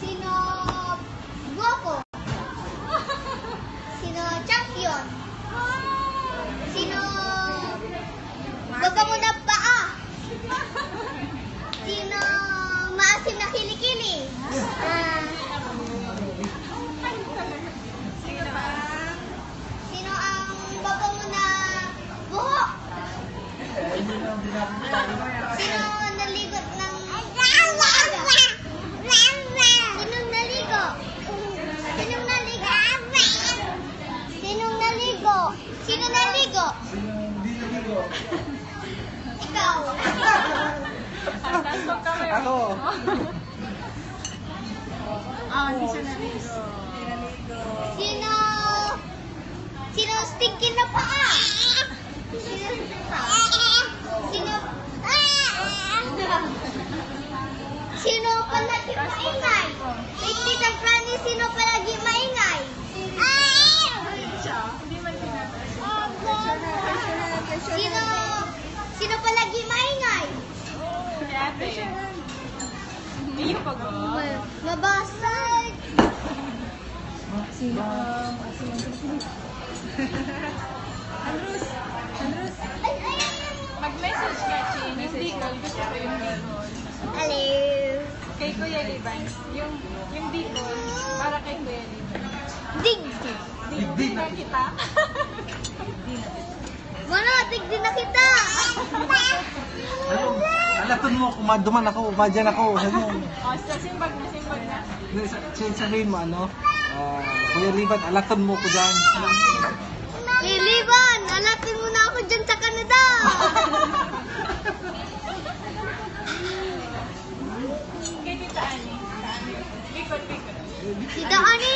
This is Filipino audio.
Sino guwapo? Sino champion? Sino baga mo na paa? Sino maasim na kilikili? Sino ang baga mo na buhok? Sino naligot ng umaga? Sinong naligo? Sinong naligo? Sinong naligo? Sino naligo? Ikaw. Ako. Hindi siya naligo. Sino? Sino stinky na paa? Sino? Sino? Sino palagi maingay? Wait, Tita Franny, sino palagi maingay? Siya, hindi man Sino? Sino palagi maingay? Si ate. Hindi yung pag-o. Mabasag. Andrews, Ay, ay, ay. mag-message ka, Chin. Hindi ko. Gusto ko yung Bicol. Hello. Kay Kuya Liban. Yung Bicol, para kay Kuya Liban. Dig. Di na kita. Mana, dig din na kita. Alaton mo, kumaduman ako, umadyan ako. Sabi mo, O, sa simbag na. sabihin mo ano, Kuya Liban, alaton mo ko dyan. Liban, alatin mo na ako dyan sa Canada. Kay Tita Ani. Bicol. Tita Ani,